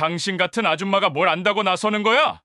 당신 같은 아줌마가 뭘 안다고 나서는 거야?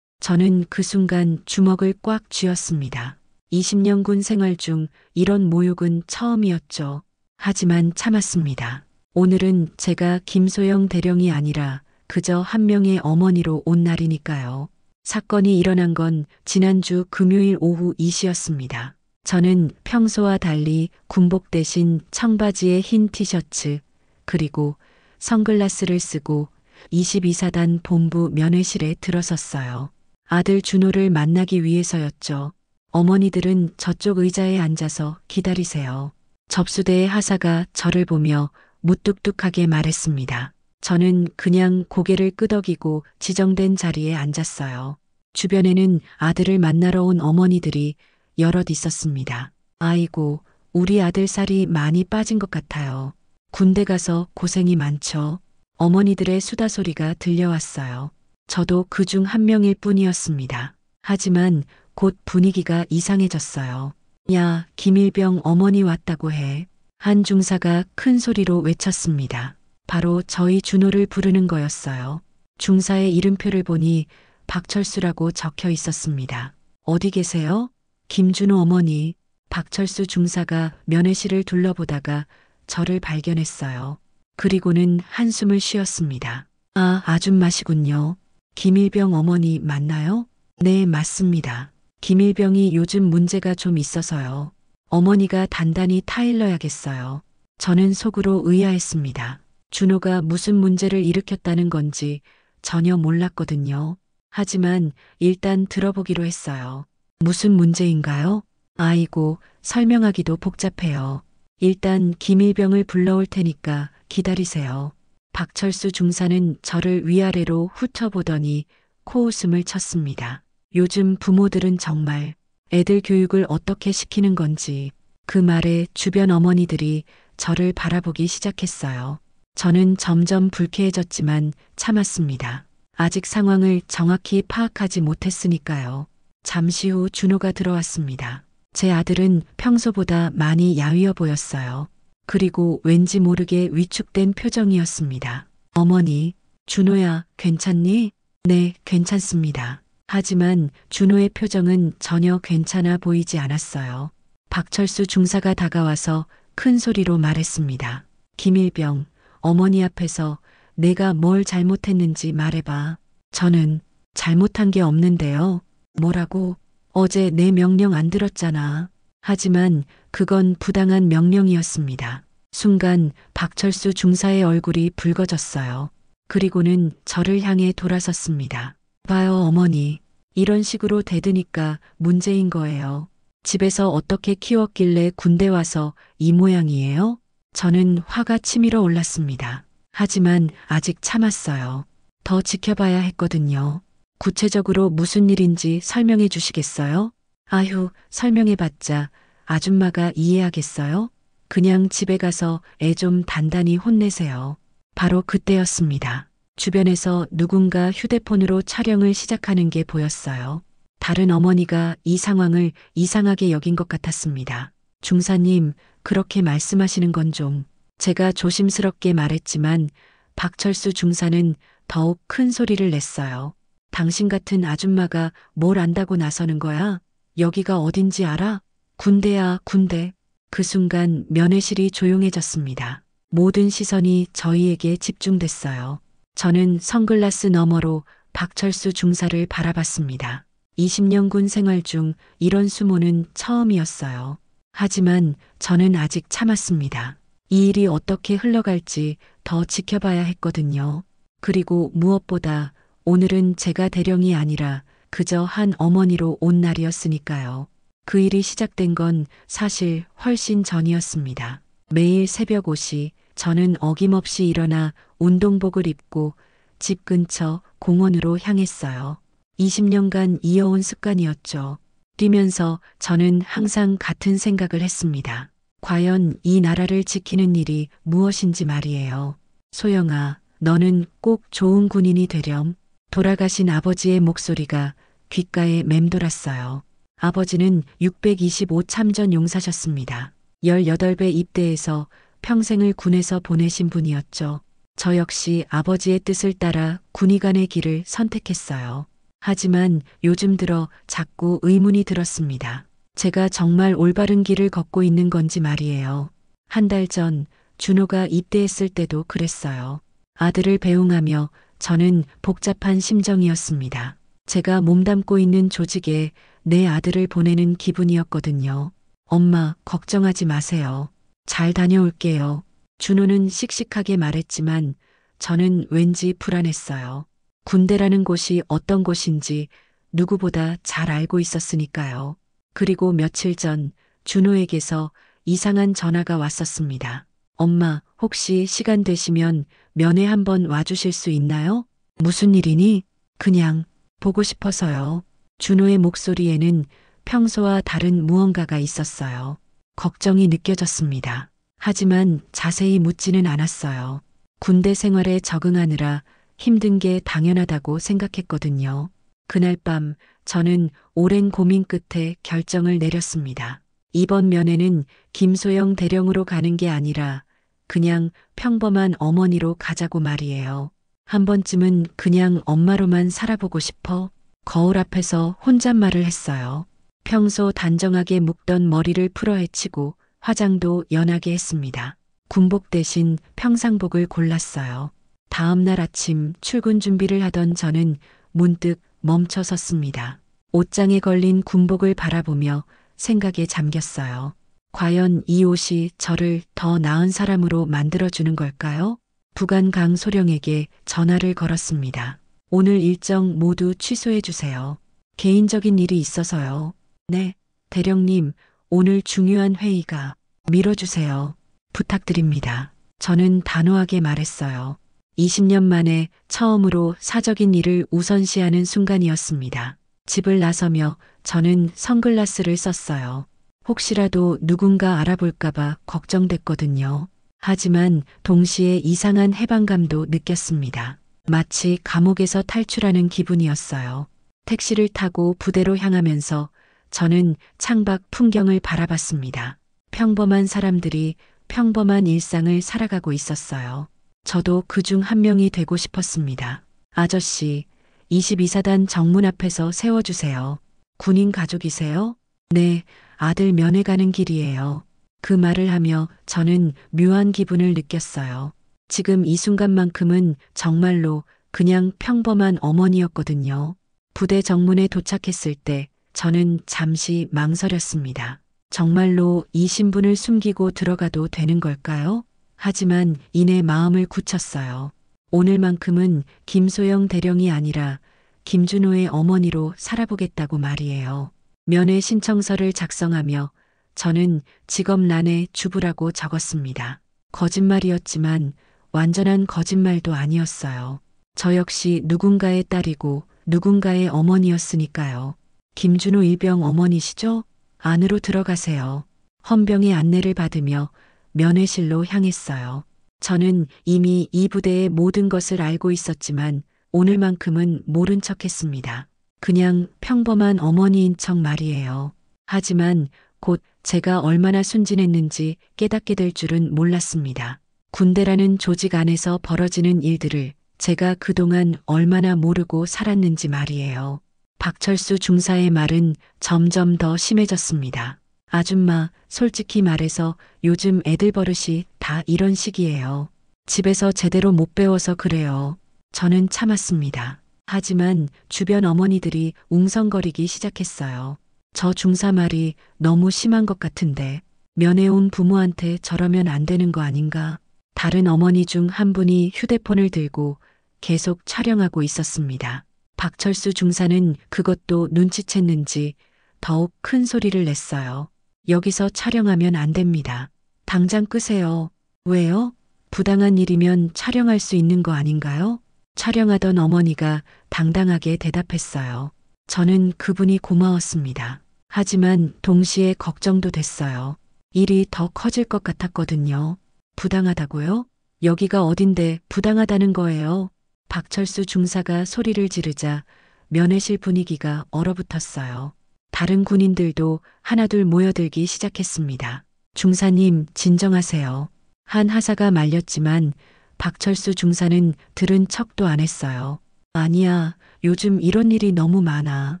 저는 그 순간 주먹을 꽉 쥐었습니다. 20년 군 생활 중 이런 모욕은 처음이었죠. 하지만 참았습니다. 오늘은 제가 김소영 대령이 아니라 그저 한 명의 어머니로 온 날이니까요. 사건이 일어난 건 지난주 금요일 오후 2시였습니다. 저는 평소와 달리 군복 대신 청바지에 흰 티셔츠, 그리고 선글라스를 쓰고 22사단 본부 면회실에 들어섰어요. 아들 준호를 만나기 위해서였죠. 어머니들은 저쪽 의자에 앉아서 기다리세요. 접수대의 하사가 저를 보며 무뚝뚝하게 말했습니다. 저는 그냥 고개를 끄덕이고 지정된 자리에 앉았어요. 주변에는 아들을 만나러 온 어머니들이 여럿 있었습니다. 아이고, 우리 아들 살이 많이 빠진 것 같아요. 군대 가서 고생이 많죠. 어머니들의 수다 소리가 들려왔어요. 저도 그 중 한 명일 뿐이었습니다. 하지만 곧 분위기가 이상해졌어요. 야, 김일병 어머니 왔다고 해. 한 중사가 큰 소리로 외쳤습니다. 바로 저희 준호를 부르는 거였어요. 중사의 이름표를 보니 박철수라고 적혀 있었습니다. 어디 계세요? 김준호 어머니. 박철수 중사가 면회실을 둘러보다가 저를 발견했어요. 그리고는 한숨을 쉬었습니다. 아, 아줌마시군요. 김일병 어머니 맞나요? 네, 맞습니다. 김일병이 요즘 문제가 좀 있어서요. 어머니가 단단히 타일러야겠어요. 저는 속으로 의아했습니다. 준호가 무슨 문제를 일으켰다는 건지 전혀 몰랐거든요. 하지만 일단 들어보기로 했어요. 무슨 문제인가요? 아이고, 설명하기도 복잡해요. 일단 김일병을 불러올 테니까 기다리세요. 박철수 중사는 저를 위아래로 훑어보더니 코웃음을 쳤습니다. 요즘 부모들은 정말 애들 교육을 어떻게 시키는 건지. 그 말에 주변 어머니들이 저를 바라보기 시작했어요. 저는 점점 불쾌해졌지만 참았습니다. 아직 상황을 정확히 파악하지 못했으니까요. 잠시 후 준호가 들어왔습니다. 제 아들은 평소보다 많이 야위어 보였어요. 그리고 왠지 모르게 위축된 표정이었습니다. 어머니, 준호야, 괜찮니? 네, 괜찮습니다. 하지만 준호의 표정은 전혀 괜찮아 보이지 않았어요. 박철수 중사가 다가와서 큰 소리로 말했습니다. 김일병, 어머니 앞에서 내가 뭘 잘못했는지 말해봐. 저는 잘못한 게 없는데요. 뭐라고? 어제 내 명령 안 들었잖아. 하지만 그건 부당한 명령이었습니다. 순간 박철수 중사의 얼굴이 붉어졌어요. 그리고는 저를 향해 돌아섰습니다. 봐요, 어머니. 이런 식으로 대드니까 문제인 거예요. 집에서 어떻게 키웠길래 군대 와서 이 모양이에요? 저는 화가 치밀어 올랐습니다. 하지만 아직 참았어요. 더 지켜봐야 했거든요. 구체적으로 무슨 일인지 설명해 주시겠어요? 아휴, 설명해봤자 아줌마가 이해하겠어요? 그냥 집에 가서 애 좀 단단히 혼내세요. 바로 그때였습니다. 주변에서 누군가 휴대폰으로 촬영을 시작하는 게 보였어요. 다른 어머니가 이 상황을 이상하게 여긴 것 같았습니다. 중사님, 그렇게 말씀하시는 건 좀. 제가 조심스럽게 말했지만 박철수 중사는 더욱 큰 소리를 냈어요. 당신 같은 아줌마가 뭘 안다고 나서는 거야? 여기가 어딘지 알아? 군대야, 군대. 그 순간 면회실이 조용해졌습니다. 모든 시선이 저희에게 집중됐어요. 저는 선글라스 너머로 박철수 중사를 바라봤습니다. 20년 군 생활 중 이런 수모는 처음이었어요. 하지만 저는 아직 참았습니다. 이 일이 어떻게 흘러갈지 더 지켜봐야 했거든요. 그리고 무엇보다 오늘은 제가 대령이 아니라 그저 한 어머니로 온 날이었으니까요. 그 일이 시작된 건 사실 훨씬 전이었습니다. 매일 새벽 5시 저는 어김없이 일어나 운동복을 입고 집 근처 공원으로 향했어요. 20년간 이어온 습관이었죠. 뛰면서 저는 항상 같은 생각을 했습니다. 과연 이 나라를 지키는 일이 무엇인지 말이에요. 소영아, 너는 꼭 좋은 군인이 되렴. 돌아가신 아버지의 목소리가 귓가에 맴돌았어요. 아버지는 625 참전 용사셨습니다. 18배 입대해서 평생을 군에서 보내신 분이었죠. 저 역시 아버지의 뜻을 따라 군의관의 길을 선택했어요. 하지만 요즘 들어 자꾸 의문이 들었습니다. 제가 정말 올바른 길을 걷고 있는 건지 말이에요. 한 달 전 준호가 입대했을 때도 그랬어요. 아들을 배웅하며 저는 복잡한 심정이었습니다. 제가 몸담고 있는 조직에 내 아들을 보내는 기분이었거든요. 엄마, 걱정하지 마세요. 잘 다녀올게요. 준호는 씩씩하게 말했지만 저는 왠지 불안했어요. 군대라는 곳이 어떤 곳인지 누구보다 잘 알고 있었으니까요. 그리고 며칠 전 준호에게서 이상한 전화가 왔었습니다. 엄마, 혹시 시간 되시면 면회 한번 와주실 수 있나요? 무슨 일이니? 그냥 보고 싶어서요. 준호의 목소리에는 평소와 다른 무언가가 있었어요. 걱정이 느껴졌습니다. 하지만 자세히 묻지는 않았어요. 군대 생활에 적응하느라 힘든 게 당연하다고 생각했거든요. 그날 밤 저는 오랜 고민 끝에 결정을 내렸습니다. 이번 면회는 김소영 대령으로 가는 게 아니라 그냥 평범한 어머니로 가자고 말이에요. 한 번쯤은 그냥 엄마로만 살아보고 싶어 거울 앞에서 혼잣말을 했어요. 평소 단정하게 묶던 머리를 풀어헤치고 화장도 연하게 했습니다. 군복 대신 평상복을 골랐어요. 다음 날 아침 출근 준비를 하던 저는 문득 멈춰 섰습니다. 옷장에 걸린 군복을 바라보며 생각에 잠겼어요. 과연 이 옷이 저를 더 나은 사람으로 만들어주는 걸까요? 부관 강소령에게 전화를 걸었습니다. 오늘 일정 모두 취소해 주세요. 개인적인 일이 있어서요. 네, 대령님, 오늘 중요한 회의가 미뤄주세요. 부탁드립니다. 저는 단호하게 말했어요. 20년 만에 처음으로 사적인 일을 우선시하는 순간이었습니다. 집을 나서며 저는 선글라스를 썼어요. 혹시라도 누군가 알아볼까봐 걱정됐거든요. 하지만 동시에 이상한 해방감도 느꼈습니다. 마치 감옥에서 탈출하는 기분이었어요. 택시를 타고 부대로 향하면서 저는 창밖 풍경을 바라봤습니다. 평범한 사람들이 평범한 일상을 살아가고 있었어요. 저도 그중 한 명이 되고 싶었습니다. 아저씨, 22사단 정문 앞에서 세워주세요. 군인 가족이세요? 네, 아들 면회 가는 길이에요. 그 말을 하며 저는 묘한 기분을 느꼈어요. 지금 이 순간만큼은 정말로 그냥 평범한 어머니였거든요. 부대 정문에 도착했을 때 저는 잠시 망설였습니다. 정말로 이 신분을 숨기고 들어가도 되는 걸까요? 하지만 이내 마음을 굳혔어요. 오늘만큼은 김소영 대령이 아니라 김준호의 어머니로 살아보겠다고 말이에요. 면회 신청서를 작성하며 저는 직업란에 주부라고 적었습니다. 거짓말이었지만 완전한 거짓말도 아니었어요. 저 역시 누군가의 딸이고 누군가의 어머니였으니까요. 김준호 일병 어머니시죠? 안으로 들어가세요. 헌병의 안내를 받으며 면회실로 향했어요. 저는 이미 이 부대의 모든 것을 알고 있었지만 오늘만큼은 모른 척했습니다. 그냥 평범한 어머니인 척 말이에요. 하지만 곧 제가 얼마나 순진했는지 깨닫게 될 줄은 몰랐습니다. 군대라는 조직 안에서 벌어지는 일들을 제가 그동안 얼마나 모르고 살았는지 말이에요. 박철수 중사의 말은 점점 더 심해졌습니다. 아줌마, 솔직히 말해서 요즘 애들 버릇이 다 이런 식이에요. 집에서 제대로 못 배워서 그래요. 저는 참았습니다. 하지만 주변 어머니들이 웅성거리기 시작했어요. 저 중사 말이 너무 심한 것 같은데 면회 온 부모한테 저러면 안 되는 거 아닌가? 다른 어머니 중 한 분이 휴대폰을 들고 계속 촬영하고 있었습니다. 박철수 중사는 그것도 눈치챘는지 더욱 큰 소리를 냈어요. 여기서 촬영하면 안 됩니다. 당장 끄세요. 왜요? 부당한 일이면 촬영할 수 있는 거 아닌가요? 촬영하던 어머니가 당당하게 대답했어요. 저는 그분이 고마웠습니다. 하지만 동시에 걱정도 됐어요. 일이 더 커질 것 같았거든요. 부당하다고요? 여기가 어딘데 부당하다는 거예요? 박철수 중사가 소리를 지르자 면회실 분위기가 얼어붙었어요. 다른 군인들도 하나둘 모여들기 시작했습니다. 중사님, 진정하세요. 한 하사가 말렸지만 박철수 중사는 들은 척도 안 했어요. 아니야, 요즘 이런 일이 너무 많아.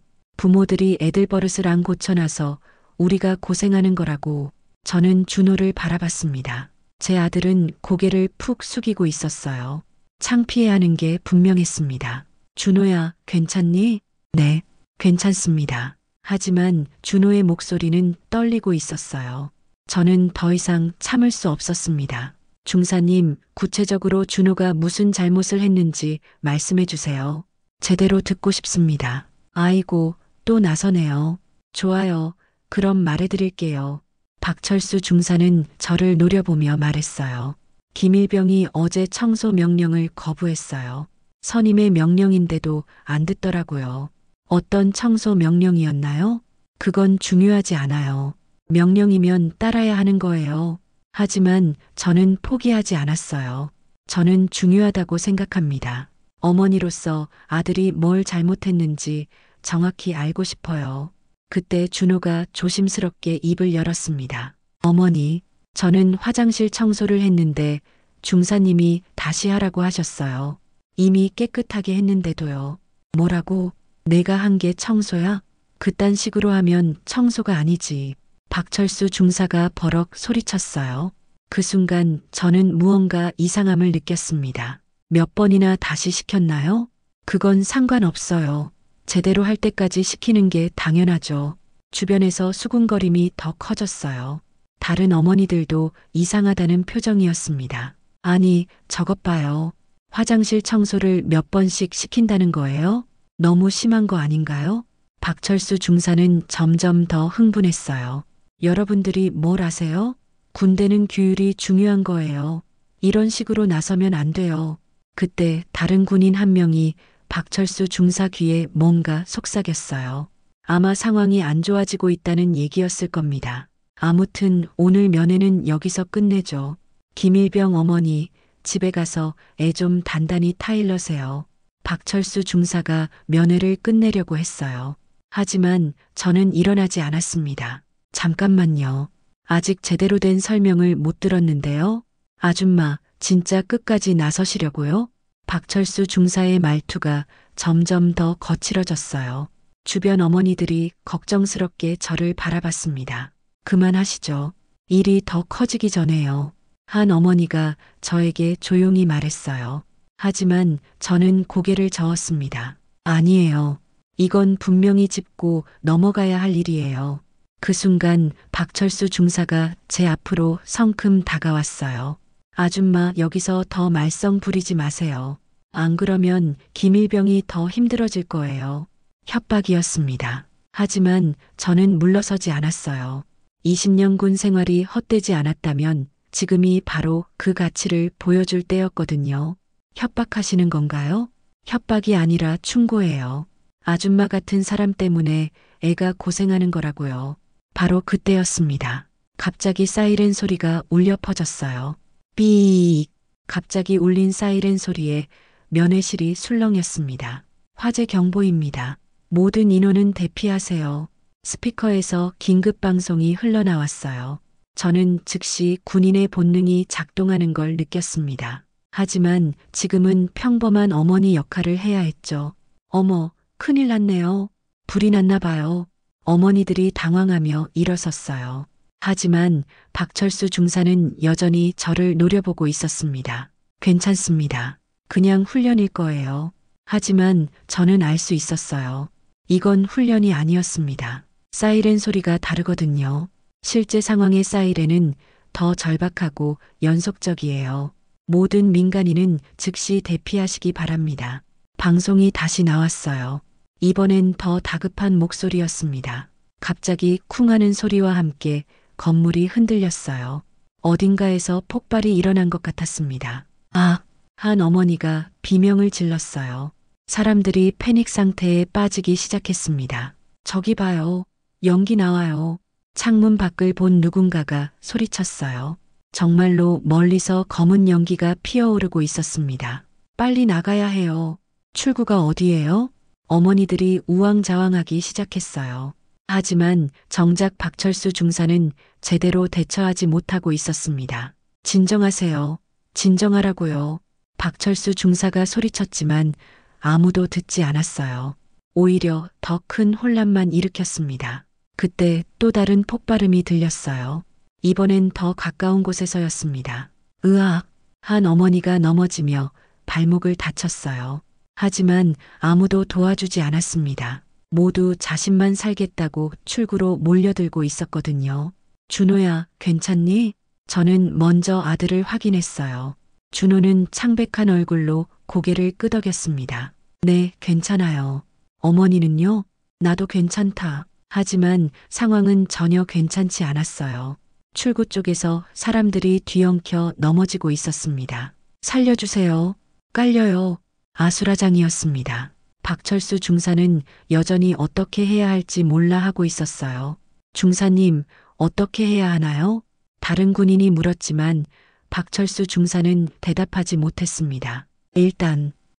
부모들이 애들 버릇을 안 고쳐놔서 우리가 고생하는 거라고. 저는 준호를 바라봤습니다. 제 아들은 고개를 푹 숙이고 있었어요. 창피해하는 게 분명했습니다. 준호야, 괜찮니? 네, 괜찮습니다. 하지만 준호의 목소리는 떨리고 있었어요. 저는 더 이상 참을 수 없었습니다. 중사님, 구체적으로 준호가 무슨 잘못을 했는지 말씀해 주세요. 제대로 듣고 싶습니다. 아이고, 또 나서네요. 좋아요. 그럼 말해 드릴게요. 박철수 중사는 저를 노려보며 말했어요. 김일병이 어제 청소 명령을 거부했어요. 선임의 명령인데도 안 듣더라고요. 어떤 청소 명령이었나요? 그건 중요하지 않아요. 명령이면 따라야 하는 거예요. 하지만 저는 포기하지 않았어요. 저는 중요하다고 생각합니다. 어머니로서 아들이 뭘 잘못했는지 정확히 알고 싶어요. 그때 준호가 조심스럽게 입을 열었습니다. 어머니, 저는 화장실 청소를 했는데 중사님이 다시 하라고 하셨어요. 이미 깨끗하게 했는데도요. 뭐라고? 내가 한 게 청소야? 그딴 식으로 하면 청소가 아니지. 박철수 중사가 버럭 소리쳤어요. 그 순간 저는 무언가 이상함을 느꼈습니다. 몇 번이나 다시 시켰나요? 그건 상관없어요. 제대로 할 때까지 시키는 게 당연하죠. 주변에서 수군거림이 더 커졌어요. 다른 어머니들도 이상하다는 표정이었습니다. 아니, 저것 봐요. 화장실 청소를 몇 번씩 시킨다는 거예요? 너무 심한 거 아닌가요? 박철수 중사는 점점 더 흥분했어요. 여러분들이 뭘 아세요? 군대는 규율이 중요한 거예요. 이런 식으로 나서면 안 돼요. 그때 다른 군인 한 명이 박철수 중사 귀에 뭔가 속삭였어요. 아마 상황이 안 좋아지고 있다는 얘기였을 겁니다. 아무튼 오늘 면회는 여기서 끝내죠. 김일병 어머니, 집에 가서 애 좀 단단히 타일러세요. 박철수 중사가 면회를 끝내려고 했어요. 하지만 저는 일어나지 않았습니다. 잠깐만요. 아직 제대로 된 설명을 못 들었는데요. 아줌마, 진짜 끝까지 나서시려고요? 박철수 중사의 말투가 점점 더 거칠어졌어요. 주변 어머니들이 걱정스럽게 저를 바라봤습니다. 그만하시죠. 일이 더 커지기 전에요. 한 어머니가 저에게 조용히 말했어요. 하지만 저는 고개를 저었습니다. 아니에요. 이건 분명히 짚고 넘어가야 할 일이에요. 그 순간 박철수 중사가 제 앞으로 성큼 다가왔어요. 아줌마, 여기서 더 말썽 부리지 마세요. 안 그러면 김일병이 더 힘들어질 거예요. 협박이었습니다. 하지만 저는 물러서지 않았어요. 20년 군 생활이 헛되지 않았다면 지금이 바로 그 가치를 보여줄 때였거든요. 협박하시는 건가요? 협박이 아니라 충고예요. 아줌마 같은 사람 때문에 애가 고생하는 거라고요. 바로 그때였습니다. 갑자기 사이렌 소리가 울려 퍼졌어요. 삐익. 갑자기 울린 사이렌 소리에 면회실이 술렁였습니다. 화재 경보입니다. 모든 인원은 대피하세요. 스피커에서 긴급 방송이 흘러나왔어요. 저는 즉시 군인의 본능이 작동하는 걸 느꼈습니다. 하지만 지금은 평범한 어머니 역할을 해야 했죠. 어머, 큰일 났네요. 불이 났나 봐요. 어머니들이 당황하며 일어섰어요. 하지만 박철수 중사는 여전히 저를 노려보고 있었습니다. 괜찮습니다. 그냥 훈련일 거예요. 하지만 저는 알 수 있었어요. 이건 훈련이 아니었습니다. 사이렌 소리가 다르거든요. 실제 상황의 사이렌은 더 절박하고 연속적이에요. 모든 민간인은 즉시 대피하시기 바랍니다. 방송이 다시 나왔어요. 이번엔 더 다급한 목소리였습니다. 갑자기 쿵 하는 소리와 함께 건물이 흔들렸어요. 어딘가에서 폭발이 일어난 것 같았습니다. 아! 한 어머니가 비명을 질렀어요. 사람들이 패닉 상태에 빠지기 시작했습니다. 저기 봐요. 연기 나와요. 창문 밖을 본 누군가가 소리쳤어요. 정말로 멀리서 검은 연기가 피어오르고 있었습니다. 빨리 나가야 해요. 출구가 어디예요? 어머니들이 우왕좌왕하기 시작했어요. 하지만 정작 박철수 중사는 제대로 대처하지 못하고 있었습니다. 진정하세요. 진정하라고요. 박철수 중사가 소리쳤지만 아무도 듣지 않았어요. 오히려 더 큰 혼란만 일으켰습니다. 그때 또 다른 폭발음이 들렸어요. 이번엔 더 가까운 곳에서였습니다. 으악! 한 어머니가 넘어지며 발목을 다쳤어요. 하지만 아무도 도와주지 않았습니다. 모두 자신만 살겠다고 출구로 몰려들고 있었거든요. 준호야, 괜찮니? 저는 먼저 아들을 확인했어요. 준호는 창백한 얼굴로 고개를 끄덕였습니다. 네, 괜찮아요. 어머니는요? 나도 괜찮다. 하지만 상황은 전혀 괜찮지 않았어요. 출구 쪽에서 사람들이 뒤엉켜 넘어지고 있었습니다. 살려주세요. 깔려요. 아수라장이었습니다. 박철수 중사는 여전히 어떻게 해야 할지 몰라 하고 있었어요. 중사님, 어떻게 해야 하나요? 다른 군인이 물었지만 박철수 중사는 대답하지 못했습니다.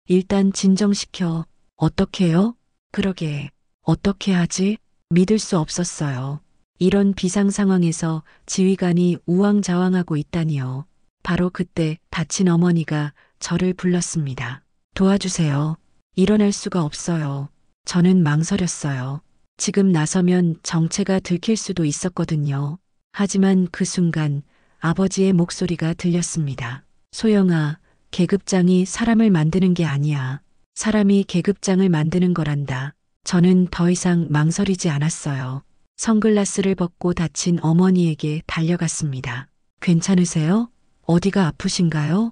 일단 진정시켜. 어떻게요? 그러게, 어떻게 하지? 믿을 수 없었어요. 이런 비상 상황에서 지휘관이 우왕좌왕하고 있다니요. 바로 그때 다친 어머니가 저를 불렀습니다. 도와주세요. 일어날 수가 없어요. 저는 망설였어요. 지금 나서면 정체가 들킬 수도 있었거든요. 하지만 그 순간 아버지의 목소리가 들렸습니다. 소영아, 계급장이 사람을 만드는 게 아니야. 사람이 계급장을 만드는 거란다. 저는 더 이상 망설이지 않았어요. 선글라스를 벗고 다친 어머니에게 달려갔습니다. 괜찮으세요? 어디가 아프신가요?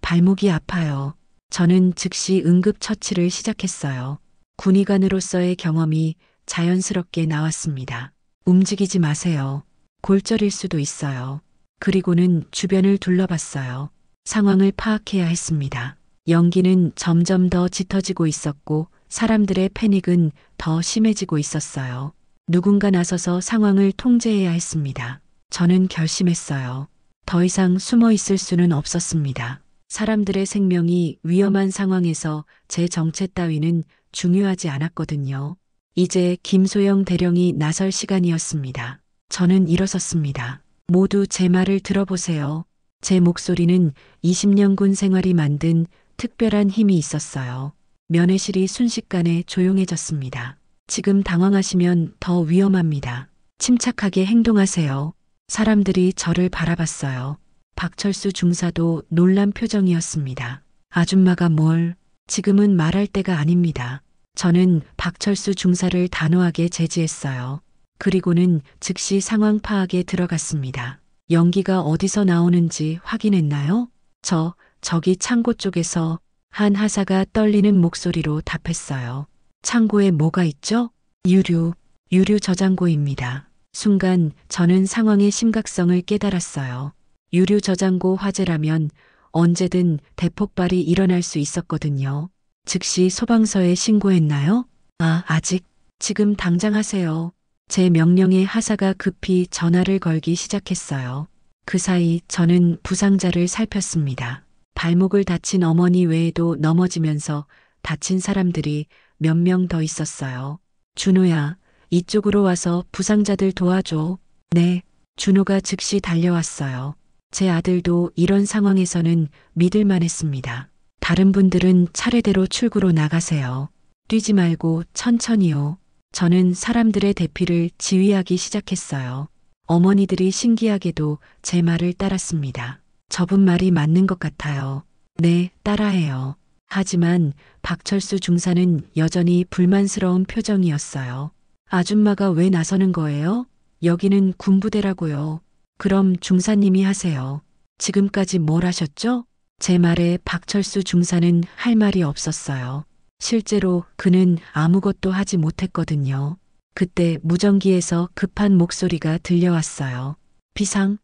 발목이 아파요. 저는 즉시 응급처치를 시작했어요. 군의관으로서의 경험이 자연스럽게 나왔습니다. 움직이지 마세요. 골절일 수도 있어요. 그리고는 주변을 둘러봤어요. 상황을 파악해야 했습니다. 연기는 점점 더 짙어지고 있었고 사람들의 패닉은 더 심해지고 있었어요. 누군가 나서서 상황을 통제해야 했습니다. 저는 결심했어요. 더 이상 숨어 있을 수는 없었습니다. 사람들의 생명이 위험한 상황에서 제 정체 따위는 중요하지 않았거든요. 이제 김소영 대령이 나설 시간이었습니다. 저는 일어섰습니다. 모두 제 말을 들어보세요. 제 목소리는 20년 군 생활이 만든 특별한 힘이 있었어요. 면회실이 순식간에 조용해졌습니다. 지금 당황하시면 더 위험합니다. 침착하게 행동하세요. 사람들이 저를 바라봤어요. 박철수 중사도 놀란 표정이었습니다. 아줌마가 뭘? 지금은 말할 때가 아닙니다. 저는 박철수 중사를 단호하게 제지했어요. 그리고는 즉시 상황 파악에 들어갔습니다. 연기가 어디서 나오는지 확인했나요? 저기 창고 쪽에서 한 하사가 떨리는 목소리로 답했어요. 창고에 뭐가 있죠? 유류 저장고입니다. 순간 저는 상황의 심각성을 깨달았어요. 유류 저장고 화재라면 언제든 대폭발이 일어날 수 있었거든요. 즉시 소방서에 신고했나요? 아직. 지금 당장 하세요. 제 명령에 하사가 급히 전화를 걸기 시작했어요. 그 사이 저는 부상자를 살폈습니다. 발목을 다친 어머니 외에도 넘어지면서 다친 사람들이 몇 명 더 있었어요. 준호야, 이쪽으로 와서 부상자들 도와줘. 네, 준호가 즉시 달려왔어요. 제 아들도 이런 상황에서는 믿을만 했습니다. 다른 분들은 차례대로 출구로 나가세요. 뛰지 말고 천천히요. 저는 사람들의 대피를 지휘하기 시작했어요. 어머니들이 신기하게도 제 말을 따랐습니다. 저분 말이 맞는 것 같아요. 네, 따라해요. 하지만 박철수 중사는 여전히 불만스러운 표정이었어요. 아줌마가 왜 나서는 거예요? 여기는 군부대라고요. 그럼 중사님이 하세요. 지금까지 뭘 하셨죠? 제 말에 박철수 중사는 할 말이 없었어요. 실제로 그는 아무것도 하지 못했거든요. 그때 무전기에서 급한 목소리가 들려왔어요. 비상,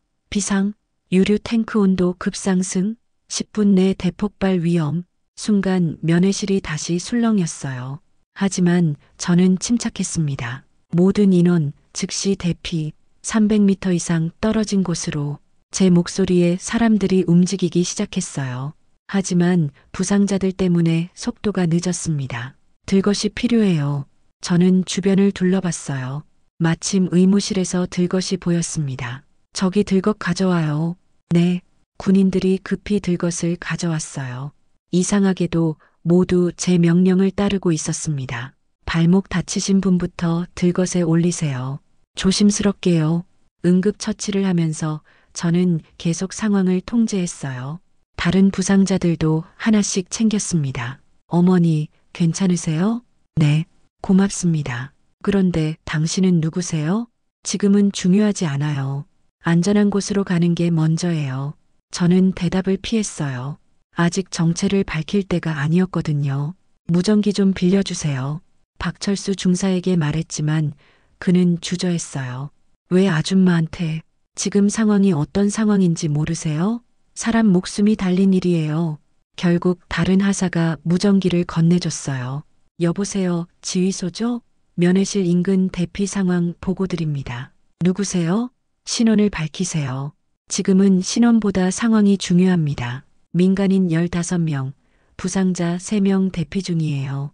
유류 탱크 온도 급상승, 10분 내 대폭발 위험. 순간 면회실이 다시 술렁였어요. 하지만 저는 침착했습니다. 모든 인원 즉시 대피, 300m 이상 떨어진 곳으로. 제 목소리에 사람들이 움직이기 시작했어요. 하지만 부상자들 때문에 속도가 늦었습니다. 들것이 필요해요. 저는 주변을 둘러봤어요. 마침 의무실에서 들것이 보였습니다. 저기 들것 가져와요. 네, 군인들이 급히 들것을 가져왔어요. 이상하게도 모두 제 명령을 따르고 있었습니다. 발목 다치신 분부터 들것에 올리세요. 조심스럽게요. 응급처치를 하면서 저는 계속 상황을 통제했어요. 다른 부상자들도 하나씩 챙겼습니다. 어머니, 괜찮으세요? 네, 고맙습니다. 그런데 당신은 누구세요? 지금은 중요하지 않아요. 안전한 곳으로 가는 게 먼저예요. 저는 대답을 피했어요. 아직 정체를 밝힐 때가 아니었거든요. 무전기 좀 빌려주세요. 박철수 중사에게 말했지만 그는 주저했어요. 왜 아줌마한테? 지금 상황이 어떤 상황인지 모르세요? 사람 목숨이 달린 일이에요. 결국 다른 하사가 무전기를 건네줬어요. 여보세요, 지휘소죠? 면회실 인근 대피 상황 보고 드립니다. 누구세요? 신원을 밝히세요. 지금은 신원보다 상황이 중요합니다. 민간인 15명, 부상자 3명 대피 중이에요.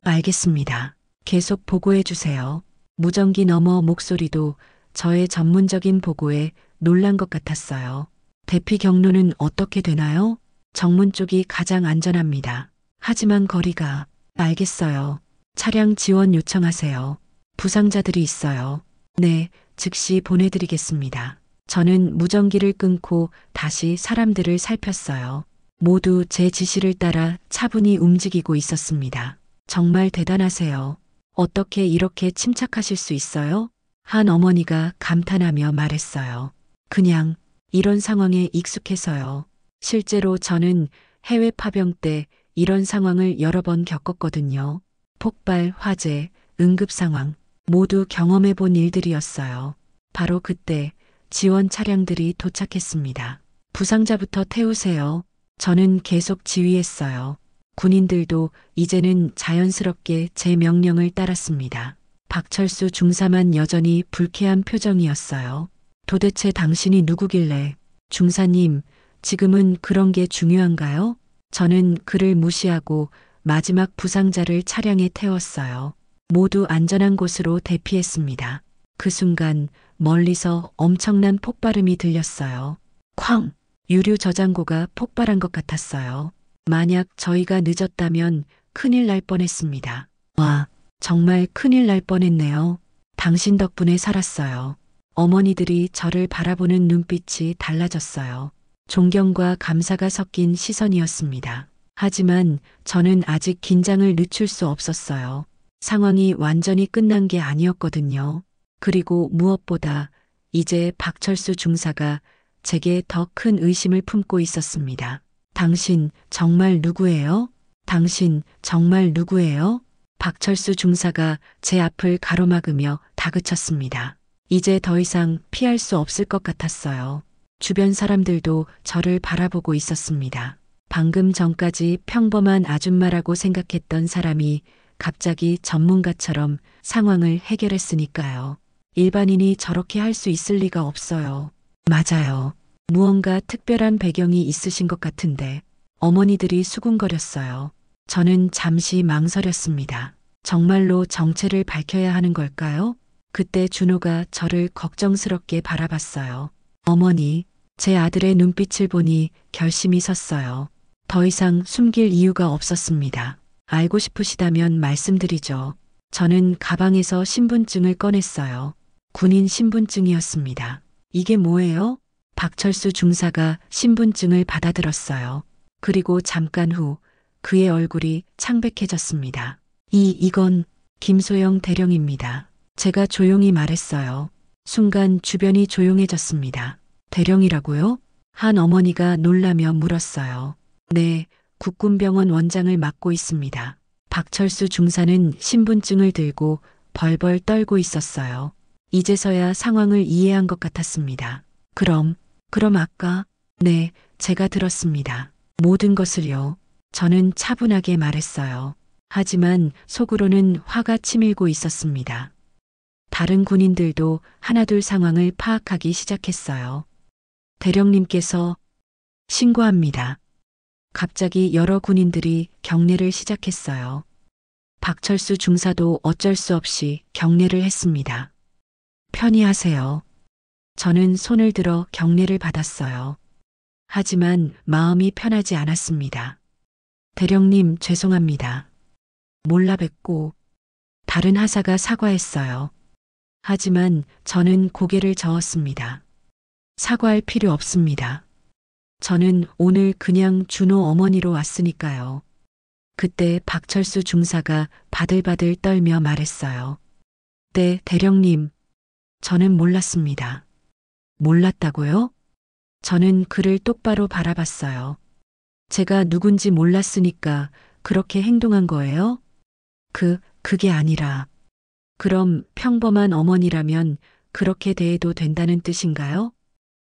알겠습니다. 계속 보고해 주세요. 무전기 너머 목소리도 저의 전문적인 보고에 놀란 것 같았어요. 대피 경로는 어떻게 되나요? 정문 쪽이 가장 안전합니다. 하지만 거리가... 알겠어요. 차량 지원 요청하세요. 부상자들이 있어요. 네, 즉시 보내드리겠습니다. 저는 무전기를 끊고 다시 사람들을 살폈어요. 모두 제 지시를 따라 차분히 움직이고 있었습니다. 정말 대단하세요. 어떻게 이렇게 침착하실 수 있어요? 한 어머니가 감탄하며 말했어요. 그냥 이런 상황에 익숙해서요. 실제로 저는 해외 파병 때 이런 상황을 여러 번 겪었거든요. 폭발, 화재, 응급 상황 모두 경험해 본 일들이었어요. 바로 그때 지원 차량들이 도착했습니다. 부상자부터 태우세요. 저는 계속 지휘했어요. 군인들도 이제는 자연스럽게 제 명령을 따랐습니다. 박철수 중사만 여전히 불쾌한 표정이었어요. 도대체 당신이 누구길래? 중사님, 지금은 그런 게 중요한가요? 저는 그를 무시하고 마지막 부상자를 차량에 태웠어요. 모두 안전한 곳으로 대피했습니다. 그 순간 멀리서 엄청난 폭발음이 들렸어요. 쾅! 유류 저장고가 폭발한 것 같았어요. 만약 저희가 늦었다면 큰일 날 뻔했습니다. 와, 정말 큰일 날 뻔했네요. 당신 덕분에 살았어요. 어머니들이 저를 바라보는 눈빛이 달라졌어요. 존경과 감사가 섞인 시선이었습니다. 하지만 저는 아직 긴장을 늦출 수 없었어요. 상황이 완전히 끝난 게 아니었거든요. 그리고 무엇보다 이제 박철수 중사가 제게 더 큰 의심을 품고 있었습니다. 당신 정말 누구예요? 당신 정말 누구예요? 박철수 중사가 제 앞을 가로막으며 다그쳤습니다. 이제 더 이상 피할 수 없을 것 같았어요. 주변 사람들도 저를 바라보고 있었습니다. 방금 전까지 평범한 아줌마라고 생각했던 사람이 갑자기 전문가처럼 상황을 해결했으니까요. 일반인이 저렇게 할 수 있을 리가 없어요. 맞아요. 무언가 특별한 배경이 있으신 것 같은데. 어머니들이 수군거렸어요. 저는 잠시 망설였습니다. 정말로 정체를 밝혀야 하는 걸까요? 그때 준호가 저를 걱정스럽게 바라봤어요. 어머니, 제 아들의 눈빛을 보니 결심이 섰어요. 더 이상 숨길 이유가 없었습니다. 알고 싶으시다면 말씀드리죠. 저는 가방에서 신분증을 꺼냈어요. 군인 신분증이었습니다. 이게 뭐예요? 박철수 중사가 신분증을 받아들었어요. 그리고 잠깐 후 그의 얼굴이 창백해졌습니다. 이건 김소영 대령입니다. 제가 조용히 말했어요. 순간 주변이 조용해졌습니다. 대령이라고요? 한 어머니가 놀라며 물었어요. 네, 국군병원 원장을 맡고 있습니다. 박철수 중사는 신분증을 들고 벌벌 떨고 있었어요. 이제서야 상황을 이해한 것 같았습니다. 그럼 아까? 네, 제가 들었습니다. 모든 것을요. 저는 차분하게 말했어요. 하지만 속으로는 화가 치밀고 있었습니다. 다른 군인들도 하나둘 상황을 파악하기 시작했어요. 대령님께서 신고합니다. 갑자기 여러 군인들이 경례를 시작했어요. 박철수 중사도 어쩔 수 없이 경례를 했습니다. 편히 하세요. 저는 손을 들어 경례를 받았어요. 하지만 마음이 편하지 않았습니다. 대령님, 죄송합니다. 몰라 뵙고 다른 하사가 사과했어요. 하지만 저는 고개를 저었습니다. 사과할 필요 없습니다. 저는 오늘 그냥 준호 어머니로 왔으니까요. 그때 박철수 중사가 바들바들 떨며 말했어요. 네, 대령님. 저는 몰랐습니다. 몰랐다고요? 저는 그를 똑바로 바라봤어요. 제가 누군지 몰랐으니까 그렇게 행동한 거예요? 그게 아니라. 그럼 평범한 어머니라면 그렇게 대해도 된다는 뜻인가요?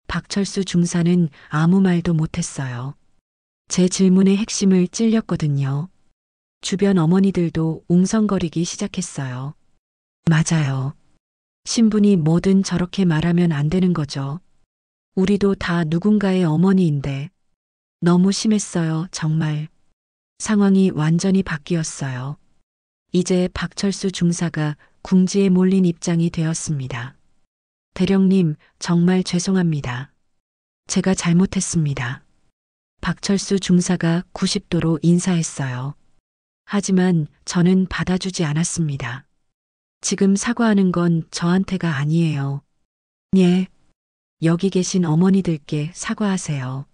박철수 중사는 아무 말도 못했어요. 제 질문의 핵심을 찔렸거든요. 주변 어머니들도 웅성거리기 시작했어요. 맞아요. 신분이 뭐든 저렇게 말하면 안 되는 거죠. 우리도 다 누군가의 어머니인데. 너무 심했어요, 정말. 상황이 완전히 바뀌었어요. 이제 박철수 중사가 궁지에 몰린 입장이 되었습니다. 대령님, 정말 죄송합니다. 제가 잘못했습니다. 박철수 중사가 90도로 인사했어요. 하지만 저는 받아주지 않았습니다. 지금 사과하는 건 저한테가 아니에요. 예. 여기 계신 어머니들께 사과하세요.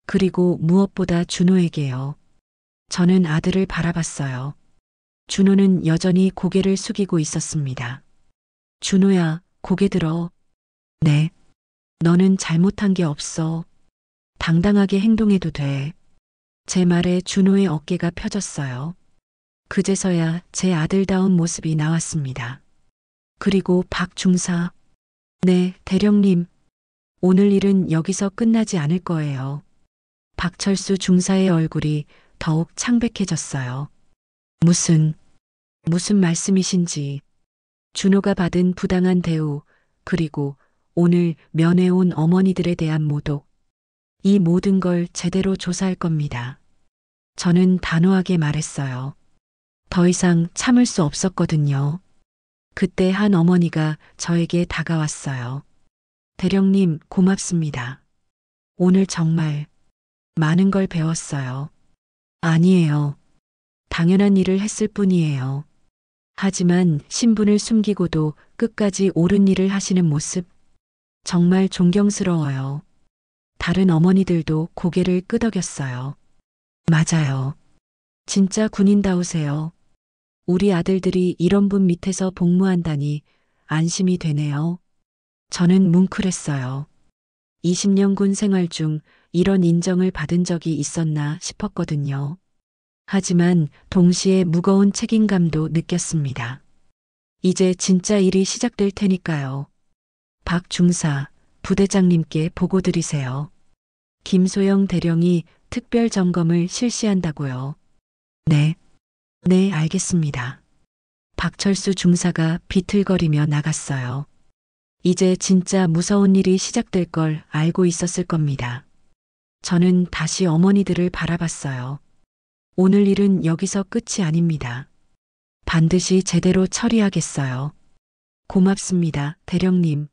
그리고 무엇보다 준호에게요. 저는 아들을 바라봤어요. 준호는 여전히 고개를 숙이고 있었습니다. 준호야, 고개 들어. 네. 너는 잘못한 게 없어. 당당하게 행동해도 돼. 제 말에 준호의 어깨가 펴졌어요. 그제서야 제 아들다운 모습이 나왔습니다. 그리고 박 중사. 네, 대령님. 오늘 일은 여기서 끝나지 않을 거예요. 박철수 중사의 얼굴이 더욱 창백해졌어요. 무슨 말씀이신지. 준호가 받은 부당한 대우, 그리고 오늘 면회 온 어머니들에 대한 모독. 이 모든 걸 제대로 조사할 겁니다. 저는 단호하게 말했어요. 더 이상 참을 수 없었거든요. 그때 한 어머니가 저에게 다가왔어요. 대령님, 고맙습니다. 오늘 정말 많은 걸 배웠어요. 아니에요. 당연한 일을 했을 뿐이에요. 하지만 신분을 숨기고도 끝까지 옳은 일을 하시는 모습, 정말 존경스러워요. 다른 어머니들도 고개를 끄덕였어요. 맞아요. 진짜 군인다우세요. 우리 아들들이 이런 분 밑에서 복무한다니 안심이 되네요. 저는 뭉클했어요. 20년 군 생활 중 이런 인정을 받은 적이 있었나 싶었거든요. 하지만 동시에 무거운 책임감도 느꼈습니다. 이제 진짜 일이 시작될 테니까요. 박 중사, 부대장님께 보고 드리세요. 김소영 대령이 특별 점검을 실시한다고요. 네. 네, 알겠습니다. 박철수 중사가 비틀거리며 나갔어요. 이제 진짜 무서운 일이 시작될 걸 알고 있었을 겁니다. 저는 다시 어머니들을 바라봤어요. 오늘 일은 여기서 끝이 아닙니다. 반드시 제대로 처리하겠어요. 고맙습니다, 대령님.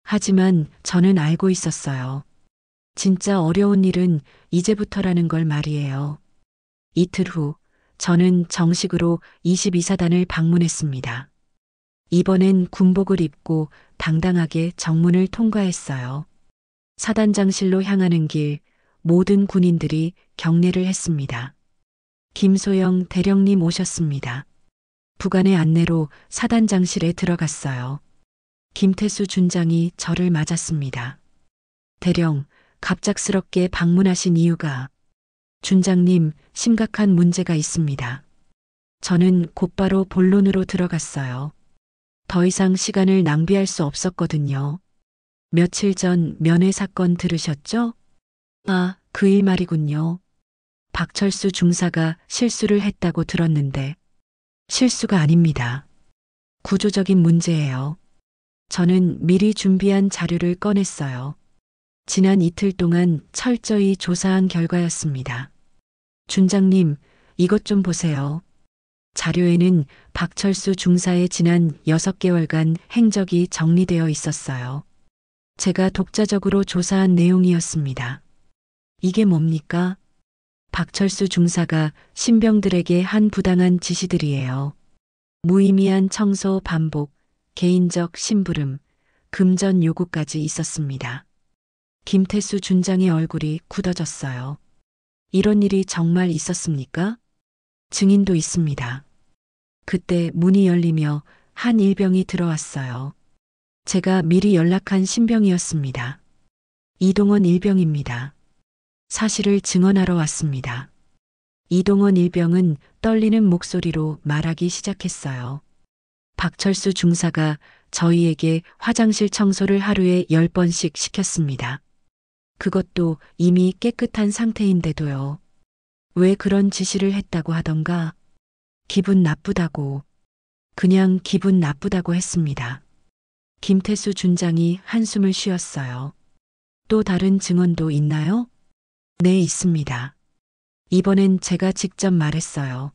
하지만 저는 알고 있었어요. 진짜 어려운 일은 이제부터라는 걸 말이에요. 이틀 후, 저는 정식으로 22사단을 방문했습니다. 이번엔 군복을 입고 당당하게 정문을 통과했어요. 사단장실로 향하는 길, 모든 군인들이 경례를 했습니다. 김소영 대령님 오셨습니다. 부관의 안내로 사단장실에 들어갔어요. 김태수 준장이 저를 맞았습니다. 대령, 갑작스럽게 방문하신 이유가. 준장님, 심각한 문제가 있습니다. 저는 곧바로 본론으로 들어갔어요. 더 이상 시간을 낭비할 수 없었거든요. 며칠 전 면회 사건 들으셨죠? 아, 그 일 말이군요. 박철수 중사가 실수를 했다고 들었는데. 실수가 아닙니다. 구조적인 문제예요. 저는 미리 준비한 자료를 꺼냈어요. 지난 이틀 동안 철저히 조사한 결과였습니다. 준장님, 이것 좀 보세요. 자료에는 박철수 중사의 지난 6개월간 행적이 정리되어 있었어요. 제가 독자적으로 조사한 내용이었습니다. 이게 뭡니까? 박철수 중사가 신병들에게 한 부당한 지시들이에요. 무의미한 청소 반복, 개인적 심부름, 금전 요구까지 있었습니다. 김태수 준장의 얼굴이 굳어졌어요. 이런 일이 정말 있었습니까? 증인도 있습니다. 그때 문이 열리며 한 일병이 들어왔어요. 제가 미리 연락한 신병이었습니다. 이동원 일병입니다. 사실을 증언하러 왔습니다. 이동원 일병은 떨리는 목소리로 말하기 시작했어요. 박철수 중사가 저희에게 화장실 청소를 하루에 10번씩 시켰습니다. 그것도 이미 깨끗한 상태인데도요. 왜 그런 지시를 했다고 하던가? 기분 나쁘다고. 그냥 기분 나쁘다고 했습니다. 김태수 준장이 한숨을 쉬었어요. 또 다른 증언도 있나요? 네, 있습니다. 이번엔 제가 직접 말했어요.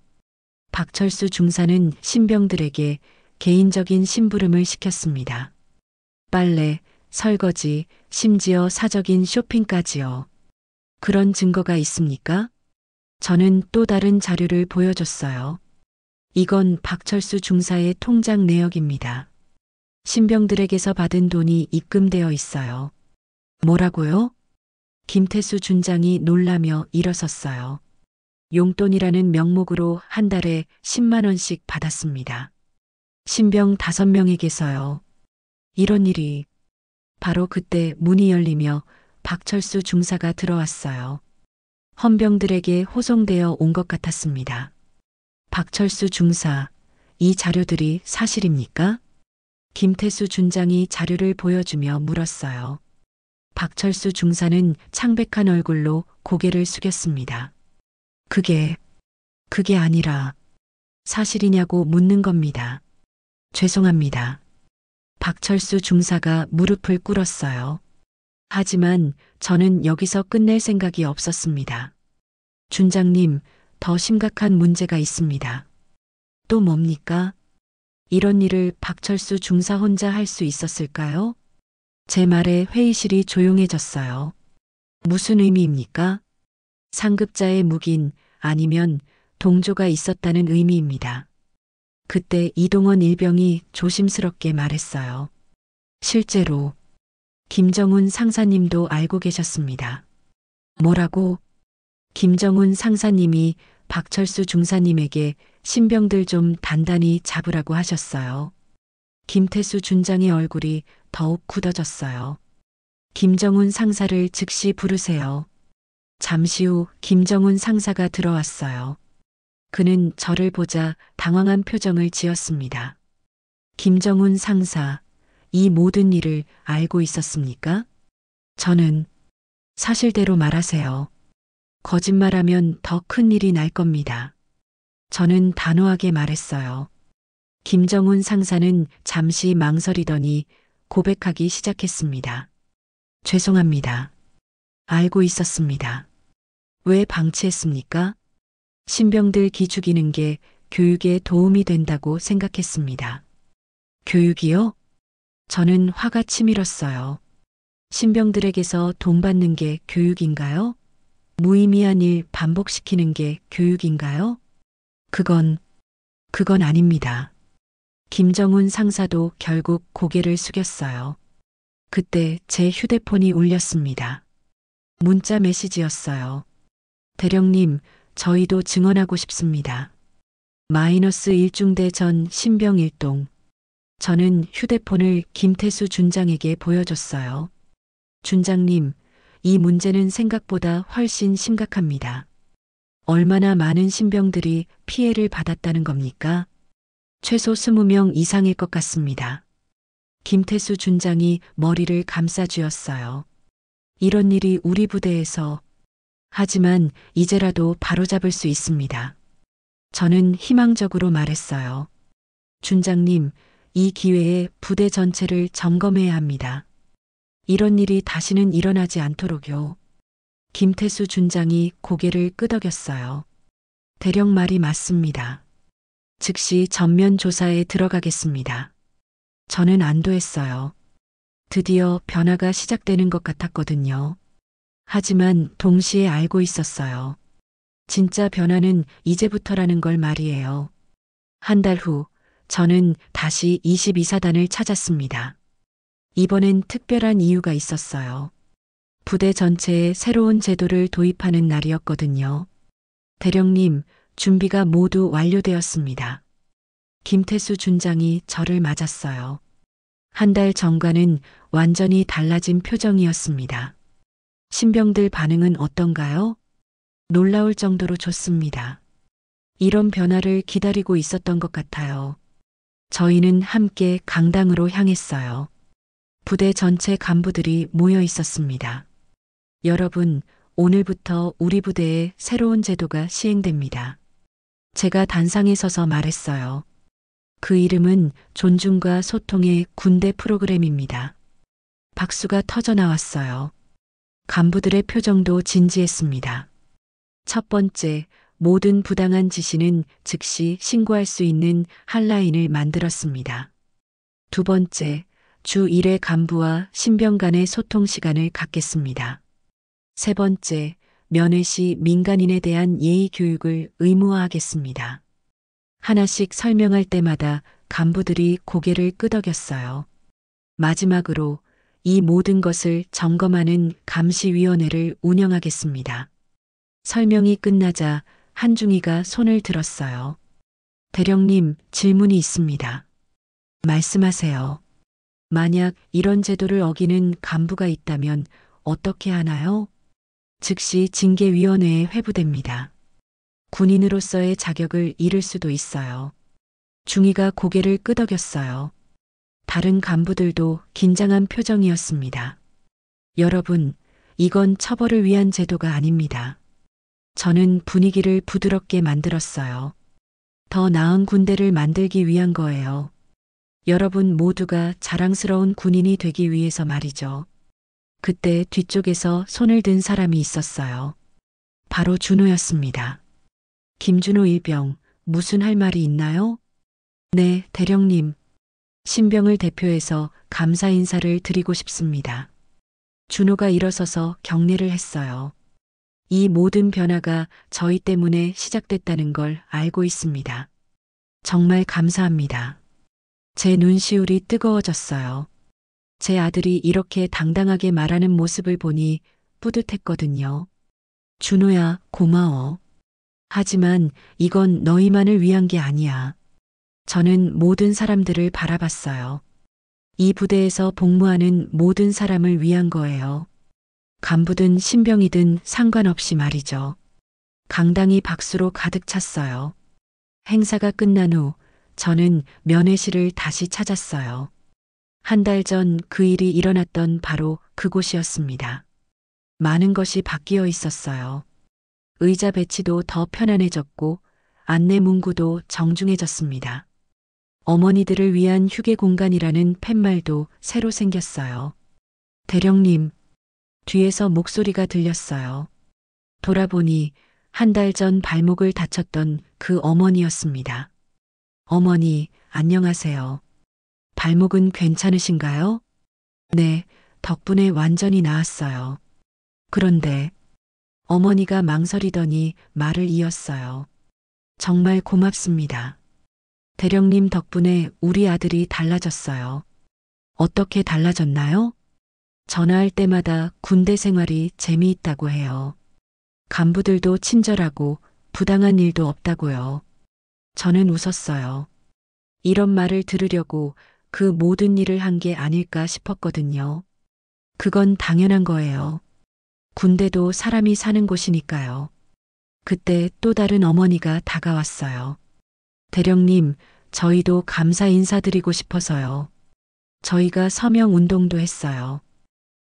박철수 중사는 신병들에게 개인적인 심부름을 시켰습니다. 빨래, 설거지, 심지어 사적인 쇼핑까지요. 그런 증거가 있습니까? 저는 또 다른 자료를 보여줬어요. 이건 박철수 중사의 통장 내역입니다. 신병들에게서 받은 돈이 입금되어 있어요. 뭐라고요? 김태수 준장이 놀라며 일어섰어요. 용돈이라는 명목으로 한 달에 10만 원씩 받았습니다. 신병 5명에게서요. 이런 일이. 바로 그때 문이 열리며 박철수 중사가 들어왔어요. 헌병들에게 호송되어 온 것 같았습니다. 박철수 중사, 이 자료들이 사실입니까? 김태수 준장이 자료를 보여주며 물었어요. 박철수 중사는 창백한 얼굴로 고개를 숙였습니다. 그게 아니라 사실이냐고 묻는 겁니다. 죄송합니다. 박철수 중사가 무릎을 꿇었어요. 하지만 저는 여기서 끝낼 생각이 없었습니다. 준장님, 더 심각한 문제가 있습니다. 또 뭡니까? 이런 일을 박철수 중사 혼자 할 수 있었을까요? 제 말에 회의실이 조용해졌어요. 무슨 의미입니까? 상급자의 묵인 아니면 동조가 있었다는 의미입니다. 그때 이동원 일병이 조심스럽게 말했어요. 실제로 김정훈 상사님도 알고 계셨습니다. 뭐라고? 김정훈 상사님이 박철수 중사님에게 신병들 좀 단단히 잡으라고 하셨어요. 김태수 준장의 얼굴이 더욱 굳어졌어요. 김정훈 상사를 즉시 부르세요. 잠시 후 김정훈 상사가 들어왔어요. 그는 저를 보자 당황한 표정을 지었습니다. 김정훈 상사, 이 모든 일을 알고 있었습니까? 저는 사실대로 말하세요. 거짓말하면 더 큰 일이 날 겁니다. 저는 단호하게 말했어요. 김정훈 상사는 잠시 망설이더니 고백하기 시작했습니다. 죄송합니다. 알고 있었습니다. 왜 방치했습니까? 신병들 기죽이는 게 교육에 도움이 된다고 생각했습니다. 교육이요? 저는 화가 치밀었어요. 신병들에게서 돈 받는 게 교육인가요? 무의미한 일 반복시키는 게 교육인가요? 그건 아닙니다. 김정훈 상사도 결국 고개를 숙였어요. 그때 제 휴대폰이 울렸습니다. 문자 메시지였어요. 대령님, 저희도 증언하고 싶습니다. 마이너스 1중대 전 신병 일동. 저는 휴대폰을 김태수 준장에게 보여줬어요. 준장님, 이 문제는 생각보다 훨씬 심각합니다. 얼마나 많은 신병들이 피해를 받았다는 겁니까? 최소 20명 이상일 것 같습니다. 김태수 준장이 머리를 감싸쥐었어요. 이런 일이 우리 부대에서. 하지만 이제라도 바로잡을 수 있습니다. 저는 희망적으로 말했어요. 준장님, 이 기회에 부대 전체를 점검해야 합니다. 이런 일이 다시는 일어나지 않도록요. 김태수 준장이 고개를 끄덕였어요. 대령 말이 맞습니다. 즉시 전면 조사에 들어가겠습니다. 저는 안도했어요. 드디어 변화가 시작되는 것 같았거든요. 하지만 동시에 알고 있었어요. 진짜 변화는 이제부터라는 걸 말이에요. 한 달 후, 저는 다시 22사단을 찾았습니다. 이번엔 특별한 이유가 있었어요. 부대 전체에 새로운 제도를 도입하는 날이었거든요. 대령님, 준비가 모두 완료되었습니다. 김태수 준장이 저를 맞았어요. 한 달 전과는 완전히 달라진 표정이었습니다. 신병들 반응은 어떤가요? 놀라울 정도로 좋습니다. 이런 변화를 기다리고 있었던 것 같아요. 저희는 함께 강당으로 향했어요. 부대 전체 간부들이 모여 있었습니다. 여러분, 오늘부터 우리 부대에 새로운 제도가 시행됩니다. 제가 단상에 서서 말했어요. 그 이름은 존중과 소통의 군대 프로그램입니다. 박수가 터져 나왔어요. 간부들의 표정도 진지했습니다. 첫 번째, 모든 부당한 지시는 즉시 신고할 수 있는 핫라인을 만들었습니다. 두 번째, 주 1회 간부와 신병 간의 소통 시간을 갖겠습니다. 세 번째, 면회 시 민간인에 대한 예의 교육을 의무화하겠습니다. 하나씩 설명할 때마다 간부들이 고개를 끄덕였어요. 마지막으로 이 모든 것을 점검하는 감시위원회를 운영하겠습니다. 설명이 끝나자 한중이가 손을 들었어요. 대령님, 질문이 있습니다. 말씀하세요. 만약 이런 제도를 어기는 간부가 있다면 어떻게 하나요? 즉시 징계위원회에 회부됩니다. 군인으로서의 자격을 잃을 수도 있어요. 중위가 고개를 끄덕였어요. 다른 간부들도 긴장한 표정이었습니다. 여러분, 이건 처벌을 위한 제도가 아닙니다. 저는 분위기를 부드럽게 만들었어요. 더 나은 군대를 만들기 위한 거예요. 여러분 모두가 자랑스러운 군인이 되기 위해서 말이죠. 그때 뒤쪽에서 손을 든 사람이 있었어요. 바로 준호였습니다. 김준호 일병, 무슨 할 말이 있나요? 네, 대령님. 신병을 대표해서 감사 인사를 드리고 싶습니다. 준호가 일어서서 경례를 했어요. 이 모든 변화가 저희 때문에 시작됐다는 걸 알고 있습니다. 정말 감사합니다. 제 눈시울이 뜨거워졌어요. 제 아들이 이렇게 당당하게 말하는 모습을 보니 뿌듯했거든요. 준호야, 고마워. 하지만 이건 너희만을 위한 게 아니야. 저는 모든 사람들을 바라봤어요. 이 부대에서 복무하는 모든 사람을 위한 거예요. 간부든 신병이든 상관없이 말이죠. 강당이 박수로 가득 찼어요. 행사가 끝난 후 저는 면회실을 다시 찾았어요. 한 달 전 그 일이 일어났던 바로 그곳이었습니다. 많은 것이 바뀌어 있었어요. 의자 배치도 더 편안해졌고 안내 문구도 정중해졌습니다. 어머니들을 위한 휴게 공간이라는 팻말도 새로 생겼어요. 대령님, 뒤에서 목소리가 들렸어요. 돌아보니 한 달 전 발목을 다쳤던 그 어머니였습니다. 어머니, 안녕하세요. 발목은 괜찮으신가요? 네, 덕분에 완전히 나았어요. 그런데 어머니가 망설이더니 말을 이었어요. 정말 고맙습니다. 대령님 덕분에 우리 아들이 달라졌어요. 어떻게 달라졌나요? 전화할 때마다 군대 생활이 재미있다고 해요. 간부들도 친절하고 부당한 일도 없다고요. 저는 웃었어요. 이런 말을 들으려고 그 모든 일을 한 게 아닐까 싶었거든요. 그건 당연한 거예요. 군대도 사람이 사는 곳이니까요. 그때 또 다른 어머니가 다가왔어요. 대령님, 저희도 감사 인사드리고 싶어서요. 저희가 서명 운동도 했어요.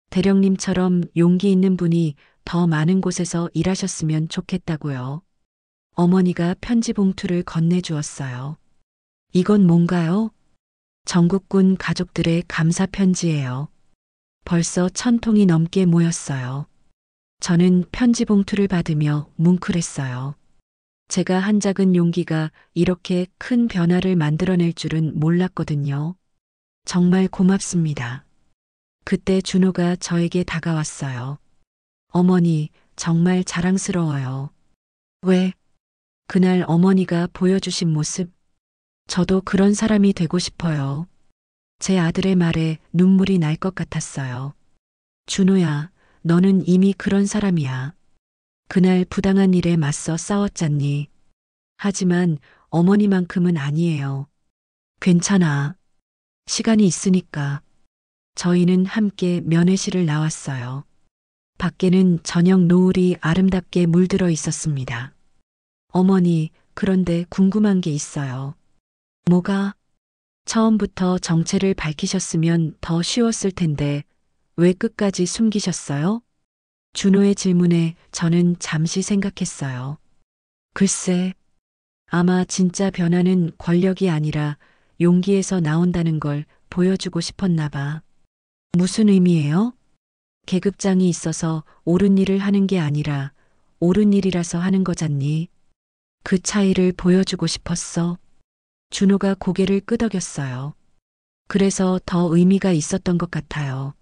대령님처럼 용기 있는 분이 더 많은 곳에서 일하셨으면 좋겠다고요. 어머니가 편지 봉투를 건네주었어요. 이건 뭔가요? 전국군 가족들의 감사 편지예요. 벌써 1000통이 넘게 모였어요. 저는 편지 봉투를 받으며 뭉클했어요. 제가 한 작은 용기가 이렇게 큰 변화를 만들어낼 줄은 몰랐거든요. 정말 고맙습니다. 그때 준호가 저에게 다가왔어요. 어머니, 정말 자랑스러워요. 왜? 그날 어머니가 보여주신 모습, 저도 그런 사람이 되고 싶어요. 제 아들의 말에 눈물이 날 것 같았어요. 준호야, 너는 이미 그런 사람이야. 그날 부당한 일에 맞서 싸웠잖니. 하지만 어머니만큼은 아니에요. 괜찮아. 시간이 있으니까. 저희는 함께 면회실을 나왔어요. 밖에는 저녁 노을이 아름답게 물들어 있었습니다. 어머니, 그런데 궁금한 게 있어요. 뭐가? 처음부터 정체를 밝히셨으면 더 쉬웠을 텐데 왜 끝까지 숨기셨어요? 준호의 질문에 저는 잠시 생각했어요. 글쎄, 아마 진짜 변화는 권력이 아니라 용기에서 나온다는 걸 보여주고 싶었나 봐. 무슨 의미예요? 계급장이 있어서 옳은 일을 하는 게 아니라 옳은 일이라서 하는 거잖니. 그 차이를 보여주고 싶었어. 준호가 고개를 끄덕였어요. 그래서 더 의미가 있었던 것 같아요.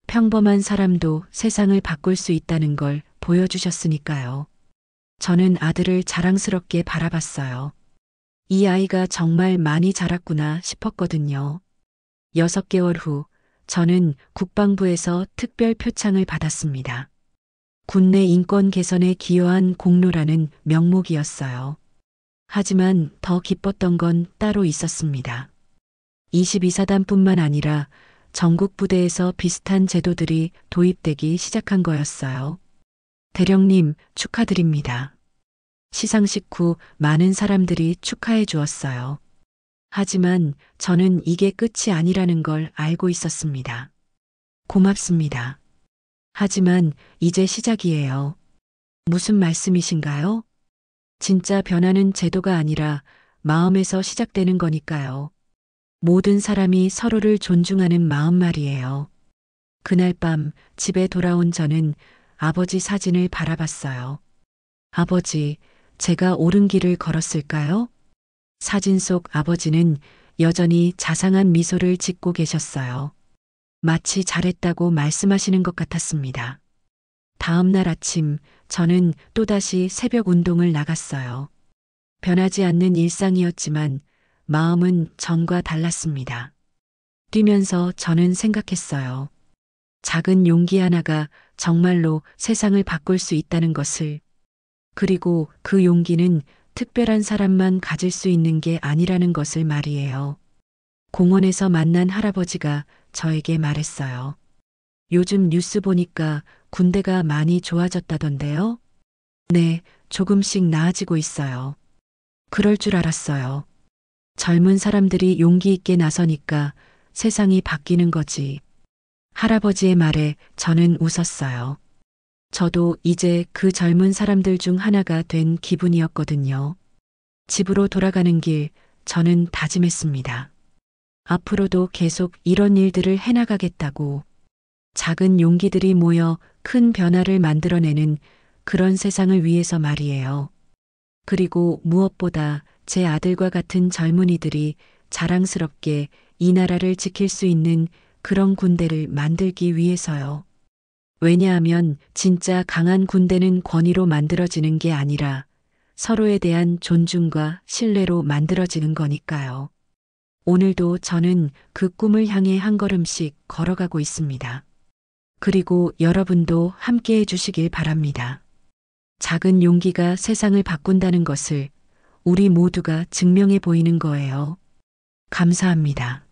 평범한 사람도 세상을 바꿀 수 있다는 걸 보여주셨으니까요. 저는 아들을 자랑스럽게 바라봤어요. 이 아이가 정말 많이 자랐구나 싶었거든요. 6개월 후, 저는 국방부에서 특별 표창을 받았습니다. 군내 인권 개선에 기여한 공로라는 명목이었어요. 하지만 더 기뻤던 건 따로 있었습니다. 22사단뿐만 아니라 전국 부대에서 비슷한 제도들이 도입되기 시작한 거였어요. 대령님, 축하드립니다. 시상식 후 많은 사람들이 축하해 주었어요. 하지만 저는 이게 끝이 아니라는 걸 알고 있었습니다. 고맙습니다. 하지만 이제 시작이에요. 무슨 말씀이신가요? 진짜 변화는 제도가 아니라 마음에서 시작되는 거니까요. 모든 사람이 서로를 존중하는 마음 말이에요. 그날 밤 집에 돌아온 저는 아버지 사진을 바라봤어요. 아버지, 제가 옳은 길을 걸었을까요? 사진 속 아버지는 여전히 자상한 미소를 짓고 계셨어요. 마치 잘했다고 말씀하시는 것 같았습니다. 다음 날 아침, 저는 또다시 새벽 운동을 나갔어요. 변하지 않는 일상이었지만 마음은 전과 달랐습니다. 뛰면서 저는 생각했어요. 작은 용기 하나가 정말로 세상을 바꿀 수 있다는 것을. 그리고 그 용기는 특별한 사람만 가질 수 있는 게 아니라는 것을 말이에요. 공원에서 만난 할아버지가 저에게 말했어요. 요즘 뉴스 보니까 군대가 많이 좋아졌다던데요? 네, 조금씩 나아지고 있어요. 그럴 줄 알았어요. 젊은 사람들이 용기 있게 나서니까 세상이 바뀌는 거지. 할아버지의 말에 저는 웃었어요. 저도 이제 그 젊은 사람들 중 하나가 된 기분이었거든요. 집으로 돌아가는 길, 저는 다짐했습니다. 앞으로도 계속 이런 일들을 해나가겠다고. 작은 용기들이 모여 큰 변화를 만들어내는 그런 세상을 위해서 말이에요. 그리고 무엇보다 제 아들과 같은 젊은이들이 자랑스럽게 이 나라를 지킬 수 있는 그런 군대를 만들기 위해서요. 왜냐하면 진짜 강한 군대는 권위로 만들어지는 게 아니라 서로에 대한 존중과 신뢰로 만들어지는 거니까요. 오늘도 저는 그 꿈을 향해 한 걸음씩 걸어가고 있습니다. 그리고 여러분도 함께 해주시길 바랍니다. 작은 용기가 세상을 바꾼다는 것을 우리 모두가 증명해 보이는 거예요. 감사합니다.